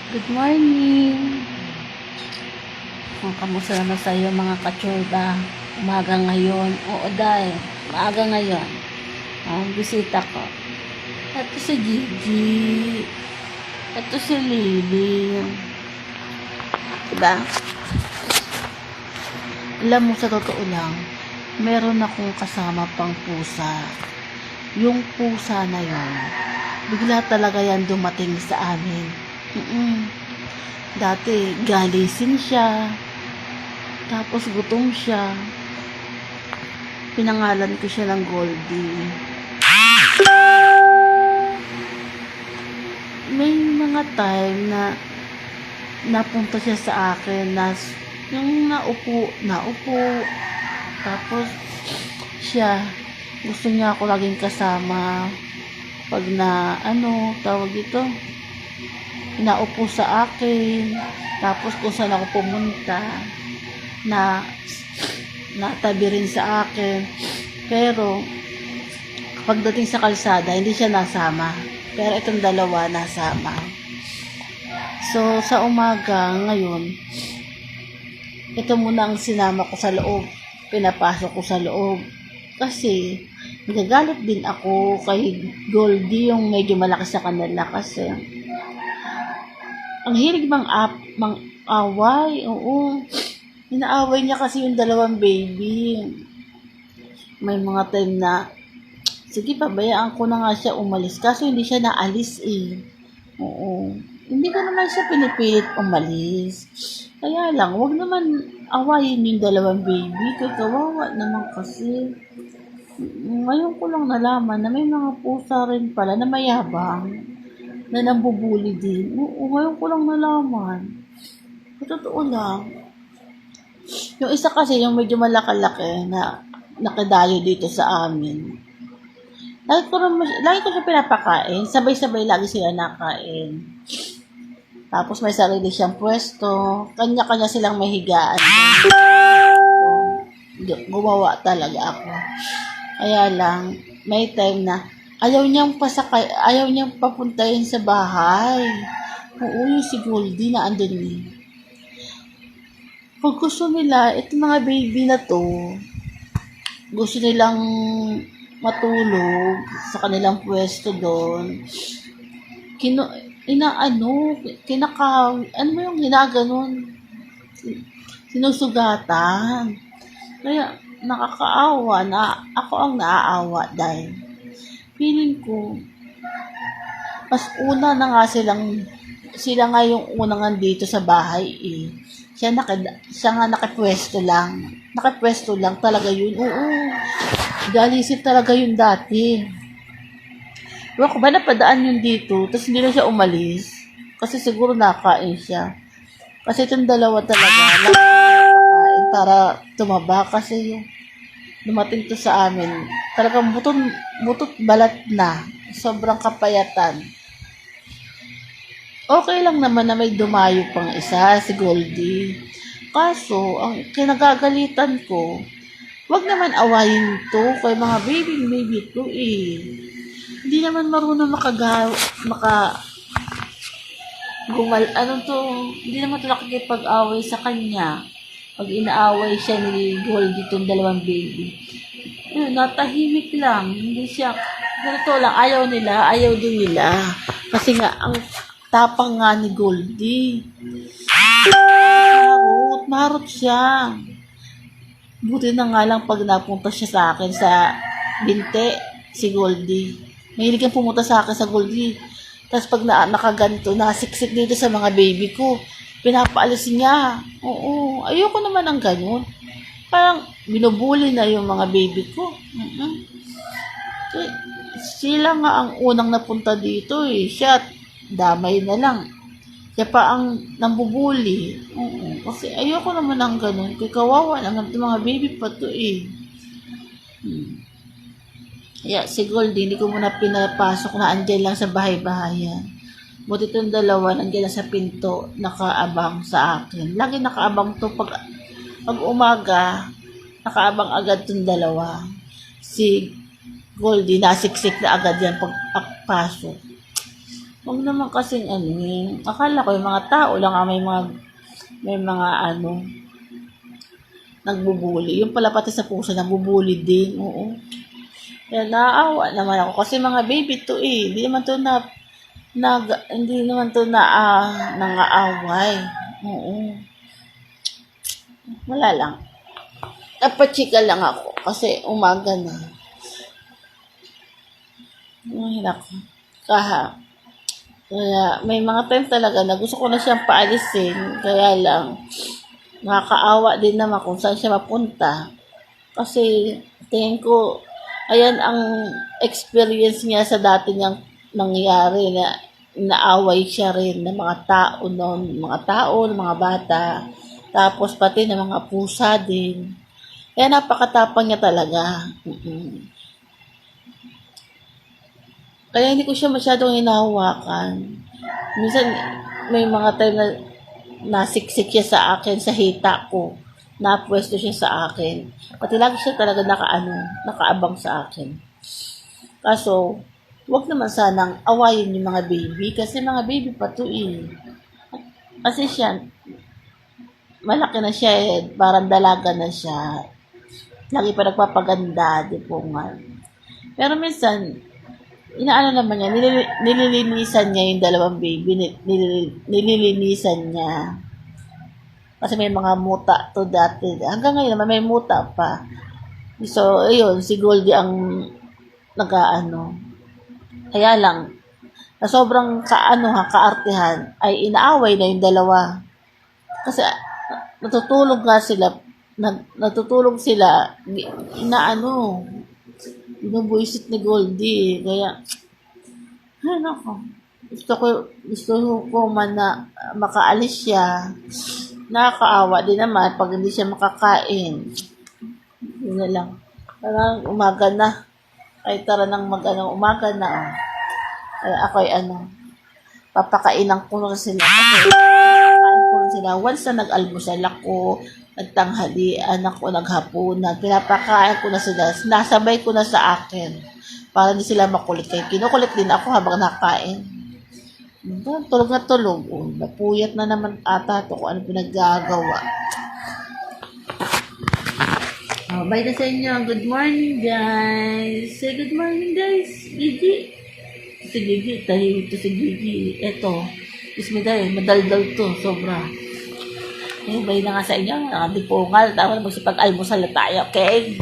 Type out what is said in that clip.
Good morning. Kamusta naman sa iyo mga kachorba? Umaga ngayon. Oo dahil, maaga ngayon. Ang bisita ko. Ito si Gigi. Ito si Lily. Diba? Alam mo, sa totoo lang, meron akong kasama pang pusa. Yung pusa na yun, bigla talaga yan dumating sa amin. Dati, galisin siya. Tapos, gutom siya. Pinangalan ko siya ng Goldie. May mga time na napunta siya sa akin na yung naupo. Tapos, siya, gusto niya ako laging kasama. Pag tawag ito, naupo sa akin, tapos kung saan ako pumunta, natabi rin sa akin. Pero, pagdating sa kalsada, hindi siya nasama. Pero itong dalawa nasama. So, sa umaga, ngayon, ito muna ang sinama ko sa loob. Pinapasok ko sa loob. Kasi, nagagalit din ako kay Goldie, yung medyo malaki sa kanila. Kasi, ang hilig mang-away. Oo. Inaaway niya kasi yung dalawang baby. May mga time na, sige, pabayaan ko na nga siya umalis. Kaso hindi siya naalis eh. Oo. Hindi ko naman siya pinipilit umalis. Kaya lang, wag naman awayin yung dalawang baby. Kaya kawawa naman kasi. Ngayon ko lang nalaman na may mga pusa rin pala na mayabang. Na nambubuli din. Oo, ngayon ko lang nalaman. Totoo lang. Yung isa kasi, yung medyo malaki-laki na nakadayo dito sa amin. Lagi ko siya pinapakain. Sabay-sabay lagi sila nakain. Tapos may sarili siyang pwesto. Kanya-kanya silang mahigaan. Gumawa talaga ako. Kaya lang, may time na ayaw niyang papuntahin sa bahay. Oo, yung si Goldie na andun eh. Pag gusto nila, ito mga baby na to, gusto nilang matulog sa kanilang pwesto doon. Ano mo yung ginaganon? Sinusugatan. Kaya, nakakaawa na ako ang naaawa dahil feeling ko, mas una na nga sila nga yung unang dito sa bahay eh. Siya nga nakapwesto lang. Nakapwesto lang talaga yun. Oo. Galisip talaga yun dati. Diba ko ba napadaan yun dito, tapos hindi na siya umalis. Kasi siguro nakain siya. Kasi itong dalawa talaga, nakakain para tumaba kasi yung dumating to sa amin. Talagang butot balat na. Sobrang kapayatan. Okay lang naman na may dumayo pang isa, si Goldie. Kaso, ang kinagagalitan ko, wag naman awayin to kay mga baby to eh. Hindi naman marunong hindi naman to nakikipag-away sa kanya. Pag inaaway siya ni Goldie itong dalawang baby. Natahimik lang. Hindi siya, ganito lang, ayaw din nila. Kasi nga, ang tapang nga ni Goldie. Marot siya. Buti na nga lang pag napunta siya sa akin sa binte, si Goldie. Mahilig ang pumunta sa akin sa Goldie. Tapos pag nakaganto, nasiksik dito sa mga baby ko, pinapaalis niya. Oo, ayoko naman ang ganun. Parang binubuli na yung mga baby ko. Sila nga ang unang napunta dito eh. Siya, damay na lang. Siya pa ang nambubuli. Kasi ayoko naman ang ganun. Kaya kawawa naman itong mga baby pa to eh. Kaya si Goldie, hindi ko muna pinapasok na andyan lang sa bahay-bahayan. Buti itong dalawa, nandiyan lang sa pinto, nakaabang sa akin. Lagi nakaabang to pag umaga, nakaabang agad itong dalawa. Si Goldie, nasiksik na agad yan pag pasok. Huwag naman kasing ano eh. Akala ko yung mga tao lang ang may mga ano, nagbubuli. Yung pala pati sa puso, nagbubuli din. Oo. Kaya naawa naman ako. Kasi mga baby to eh. Hindi naman to nangaaway. Oo. Wala lang. Napachika lang ako. Kasi umaga na. Ay, nako. Kaya may mga time talaga na gusto ko na siyang paalisin. Kaya lang, nakakaawa din naman kung saan siya mapunta. Kasi tingin ko, ayan ang experience niya sa dati niyang nangyari na naaway siya rin ng mga tao noon, mga bata, tapos pati ng mga pusa din. Kaya napakatapang niya talaga. Kaya hindi ko siya masyadong hinahawakan. Minsan, may mga time na nasiksik siya sa akin, sa hita ko. Napwesto siya sa akin. Pati lagi siya talaga nakaabang sa akin. Kaso, wag naman sanang awayin yung mga baby. Kasi mga baby pa to eh. Kasi siya, malaki na siya eh. Parang dalaga na siya. Lagi pa nagpapaganda, di po nga. Pero minsan, inaano naman niya, nililinisan niya yung dalawang baby, nililinisan niya. Kasi may mga muta to dati. Hanggang ngayon naman may muta pa. So, ayun, si Goldie ang nag-aano. Kaya lang, na sobrang kaartehan, ay inaaway na yung dalawa. Kasi natutulog sila, binubuisit ni Goldie. Kaya, ay nako, gusto ko man na makaalis siya. Nakakaawa din naman pag hindi siya makakain. Yun na lang. Parang umaga na. Ay tara nang umaga na. Oh. Kaya ako'y papakainan ko na sila. Kasi papakain ko na sila. Once na nag-almusal ako, nagtanghalian ako, naghapunan, pinapakain ko na sila. Nasabay ko na sa akin. Para hindi sila makulit. Kaya kinukulit din ako habang nakain. Tulog na tulog. Napuyat na naman ata ito kung ano pinaggagawa. Bye na sa inyo. Good morning, guys. Say good morning, guys. Gigi. Si Gigi. Ito si Gigi. Ito. Ismiday. Madaldal to. Sobra. Bye na nga sa inyo. Nakadipungal. Tapos magsipag-almusal na tayo. Okay?